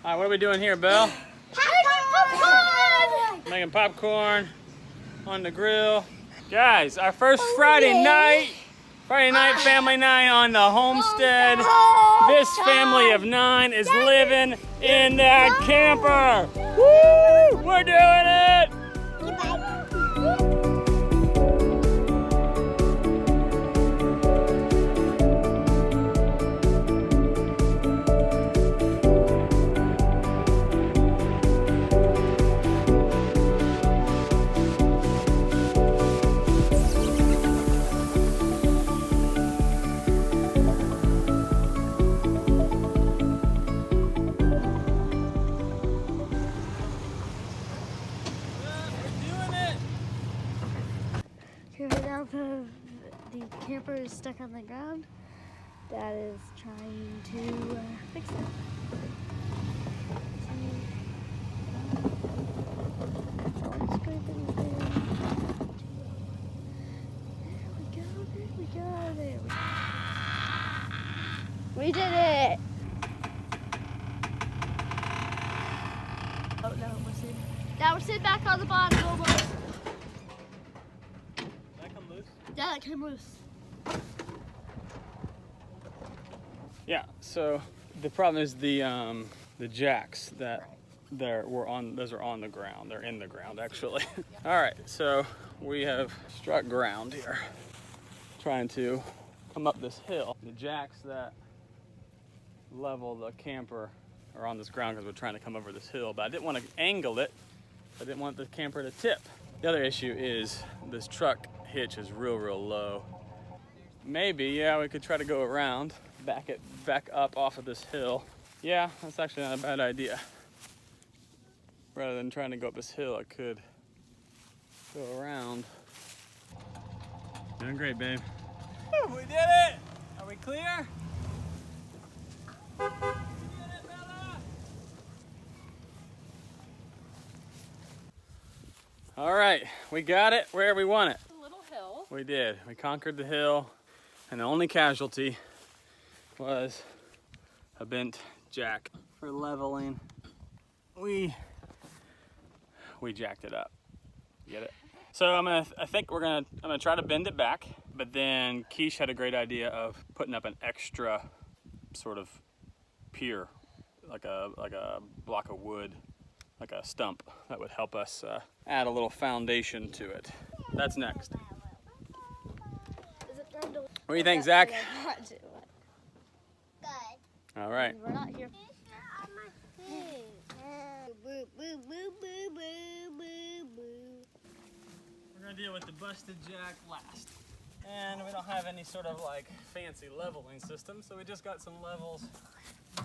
All right, what are we doing here, Belle? Popcorn! Making popcorn on the grill. Guys, our first Friday night family night on the homestead. This family of 9 is living in that camper. Woo! We're doing it! Right now the camper is stuck on the ground. Dad is trying to fix it. There we go. We did it! Oh no, we're sitting. Now we're sitting back on the bottom almost. Yeah, that came loose. Yeah, so the problem is the jacks that those are on the ground. They're in the ground actually. All right, so we have struck ground here, trying to come up this hill. The jacks that level the camper are on this ground because we're trying to come over this hill, but I didn't want to angle it. I didn't want the camper to tip. The other issue is this truck hitch is real low. Maybe, yeah, we could try to go around, back up off of this hill. Yeah, that's actually not a bad idea. Rather than trying to go up this hill, I could go around. Doing great, babe. Woo, we did it! Are we clear? We did it, Bella! All right, we got it where we want it. We did. We conquered the hill, and the only casualty was a bent jack. For leveling, we jacked it up. Get it? So I'm gonna try to bend it back, but then Keish had a great idea of putting up an extra sort of pier, like a block of wood, like a stump that would help us add a little foundation to it. That's next. What do you think, Zach? Good. All right. We're not here. We're gonna deal with the busted jack last. And we don't have any sort of like fancy leveling system, so we just got some levels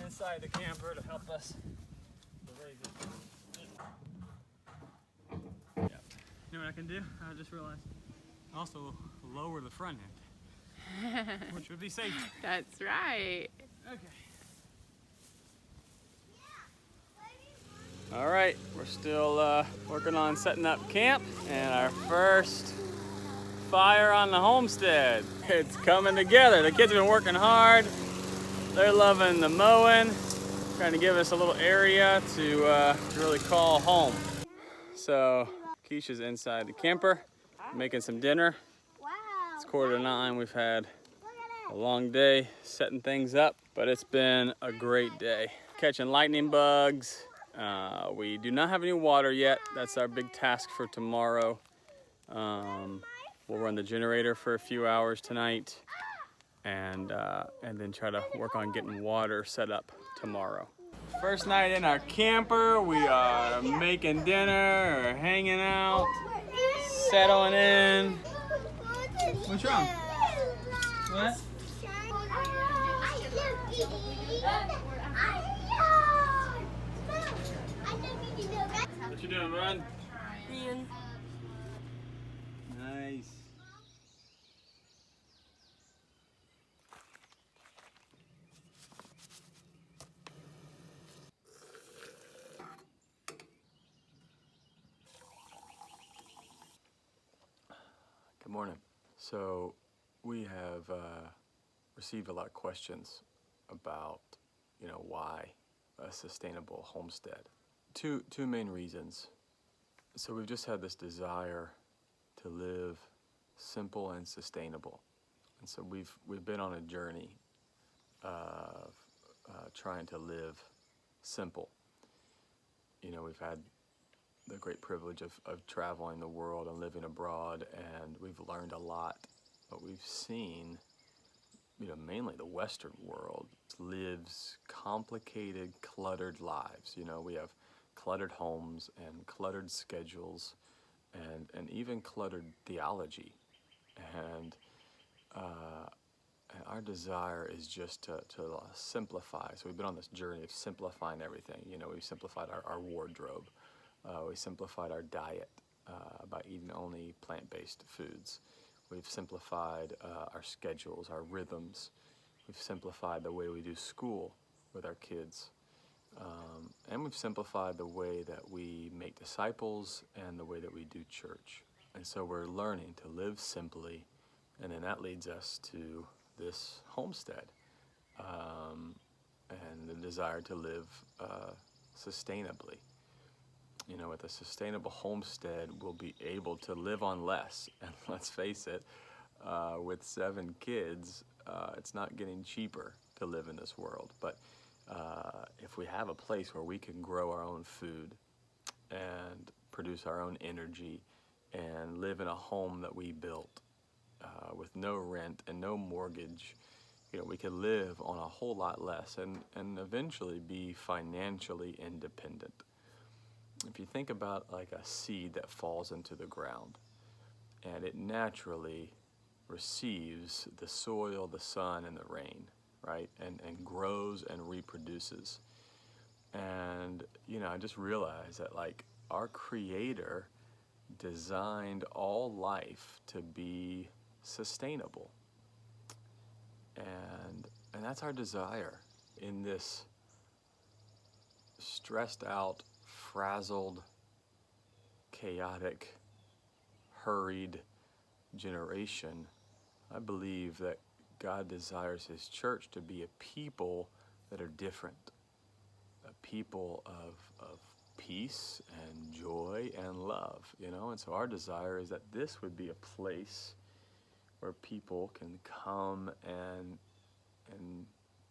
inside the camper to help us raise it. Yeah. You know what I can do? I just realized. Also lower the front end, which would be safer. That's right. Okay. All right, we're still working on setting up camp and our first fire on the homestead. It's coming together. The kids have been working hard. They're loving the mowing, trying to give us a little area to really call home. So Keisha's inside the camper, making some dinner. It's 8:45. We've had a long day setting things up, but it's been a great day. Catching lightning bugs. We do not have any water yet. That's our big task for tomorrow. We'll run the generator for a few hours tonight and then try to work on getting water set up tomorrow. First night in our camper, we are making dinner or hanging out, settling in. What's wrong? What? What you doing, bud? Ian. Nice. Good morning. So we have received a lot of questions about, why a sustainable homestead. Two main reasons. So we've just had this desire to live simple and sustainable. And so we've been on a journey of trying to live simple. You know, we've had the great privilege of traveling the world and living abroad, and we've learned a lot. But we've seen, you know, mainly the Western world lives complicated, cluttered lives. You know, we have cluttered homes and cluttered schedules and even cluttered theology. And our desire is just to simplify. So we've been on this journey of simplifying everything. You know, we've simplified our wardrobe. We simplified our diet by eating only plant-based foods. We've simplified our schedules, our rhythms. We've simplified the way we do school with our kids. And we've simplified the way that we make disciples and the way that we do church. And so we're learning to live simply, and then that leads us to this homestead and the desire to live sustainably. You know, with a sustainable homestead, we'll be able to live on less. And let's face it, with 7 kids, it's not getting cheaper to live in this world. But if we have a place where we can grow our own food and produce our own energy and live in a home that we built with no rent and no mortgage, you know, we could live on a whole lot less and eventually be financially independent. If you think about like a seed that falls into the ground and it naturally receives the soil, the sun, and the rain, right? And grows and reproduces. And, you know, I just realized that like our Creator designed all life to be sustainable. And that's our desire in this stressed out, frazzled, chaotic, hurried generation. I believe that God desires His church to be a people that are different, a people of peace and joy and love, you know. And so our desire is that this would be a place where people can come and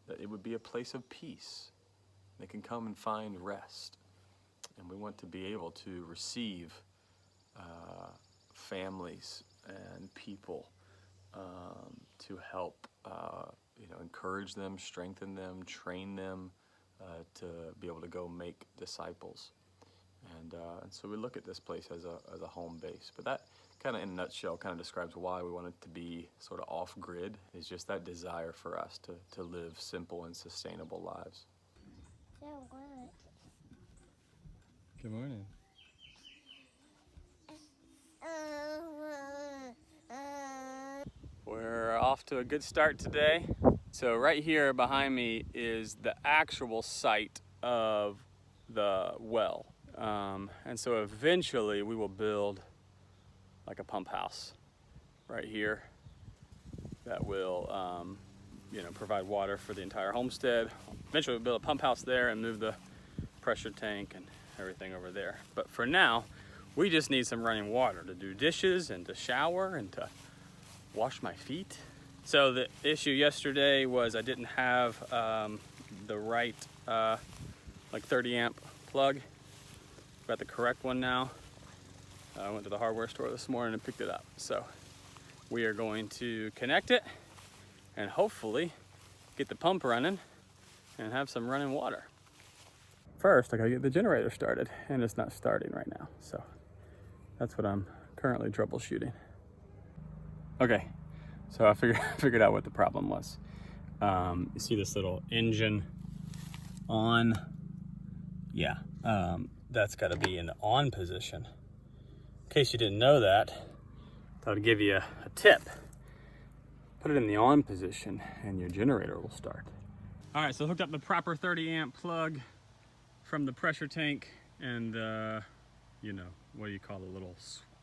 that it would be a place of peace. They can come and find rest. And we want to be able to receive families and people to help, you know, encourage them, strengthen them, train them to be able to go make disciples. And so we look at this place as a home base. But that kind of in a nutshell kind of describes why we want it to be sort of off-grid, is just that desire for us to live simple and sustainable lives. Good morning. We're off to a good start today. So right here behind me is the actual site of the well. And so eventually we will build like a pump house right here that will you know, provide water for the entire homestead. Eventually we'll build a pump house there and move the pressure tank and everything over there. But for now, we just need some running water to do dishes and to shower and to wash my feet. So the issue yesterday was I didn't have the right like 30 amp plug. Got the correct one now. I went to the hardware store this morning and picked it up. So we are going to connect it and hopefully get the pump running and have some running water. First, I gotta get the generator started, and it's not starting right now. So that's what I'm currently troubleshooting. Okay, so I figured out what the problem was. You see this little engine on? Yeah, that's gotta be in the on position. In case you didn't know that, I thought I'd give you a tip. Put it in the on position and your generator will start. All right, so hooked up the proper 30 amp plug from the pressure tank and you know, what do you call the little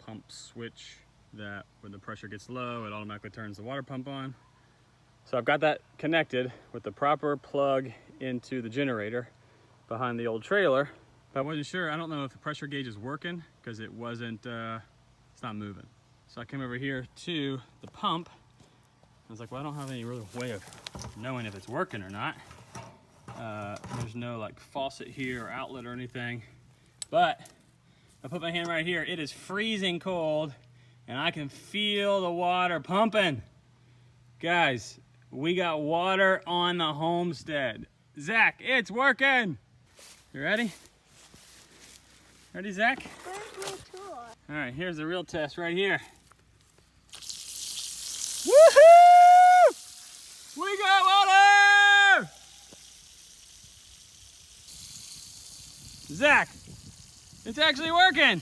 pump switch that when the pressure gets low, it automatically turns the water pump on. So I've got that connected with the proper plug into the generator. behind the old trailer. But I wasn't sure. I don't know if the pressure gauge is working because it wasn't, it's not moving. So I came over here to the pump. I was like, well, I don't have any real way of knowing if it's working or not. There's no like faucet here or outlet or anything. But I put my hand right here. It is freezing cold and I can feel the water pumping. Guys, we got water on the Homestead. Zach, it's working. You ready? Ready, Zach? Where's my tool? All right, here's the real test right here. Woohoo! We got water! Zach, it's actually working.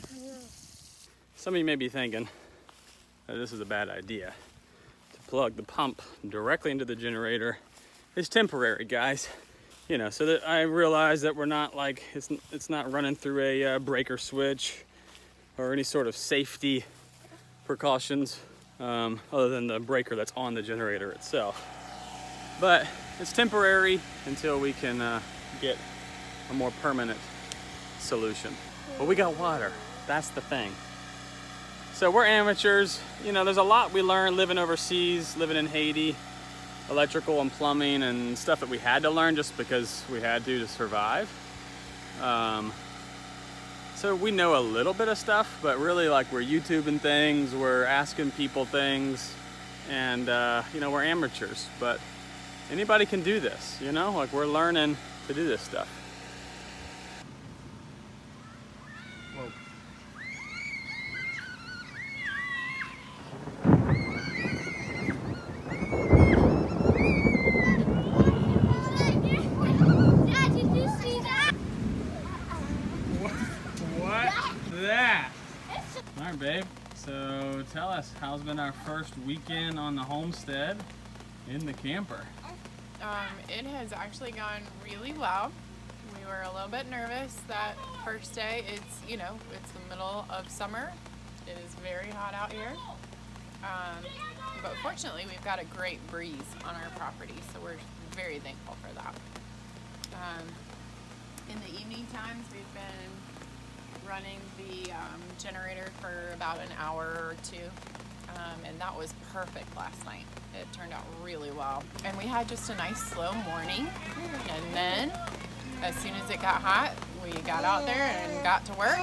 Some of you may be thinking that this is a bad idea. To plug the pump directly into the generator is temporary, guys. You know, so that I realize that we're not like, it's not running through a breaker switch or any sort of safety precautions other than the breaker that's on the generator itself. But it's temporary until we can get a more permanent solution. But we got water, that's the thing. So we're amateurs. You know, there's a lot we learn living overseas, living in Haiti. Electrical and plumbing and stuff that we had to learn just because we had to survive. So we know a little bit of stuff, but really like we're YouTubing things, we're asking people things, and you know, we're amateurs, but anybody can do this, you know? Like we're learning to do this stuff. Whoa. All right, babe. So tell us, how's been our first weekend on the Homestead in the camper? It has actually gone really well. We were a little bit nervous that first day. It's, you know, it's the middle of summer. It is very hot out here. But fortunately, we've got a great breeze on our property, so we're very thankful for that. In the evening times, we've been running the generator for about an hour or two, and that was perfect last night. It turned out really well, and we had just a nice slow morning, and then as soon as it got hot, we got out there and got to work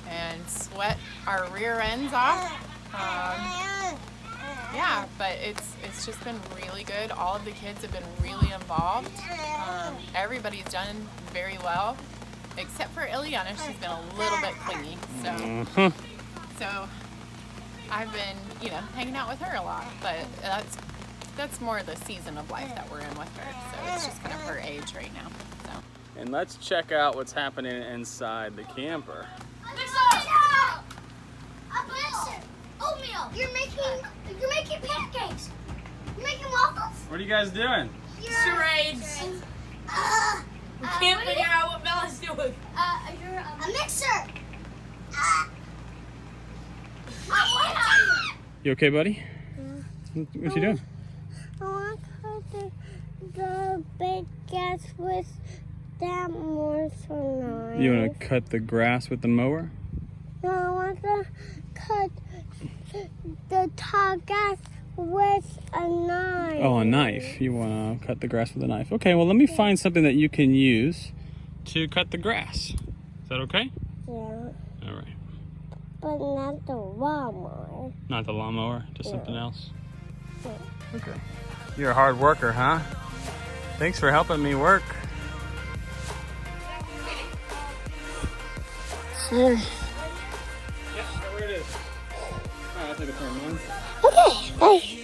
and sweat our rear ends off. Yeah, but it's just been really good. All of the kids have been really involved. Everybody's done very well. Except for Ileana, she's been a little bit clingy. So I've been, you know, hanging out with her a lot. But that's more the season of life that we're in with her. So it's just kind of her age right now. So. And let's check out what's happening inside the camper. Oatmeal. You're making pancakes. You're making waffles. What are you guys doing? Charades. We can't figure out what Bella's doing. A mixer. You okay, buddy? Yeah. What you doing? I want to cut the big gas with that more so nice. You want to cut the grass with the mower? No, I want to cut the tall gas with a knife. Oh, a knife. You want to cut the grass with a knife. Okay, well, let me find something that you can use to cut the grass. Is that okay? Yeah. All right. But not the lawnmower. Not the lawnmower, just something else? Yeah. Okay. You're a hard worker, huh? Thanks for helping me work. Yeah, where it is. All right, I'll take a turn, man. Okay, bye.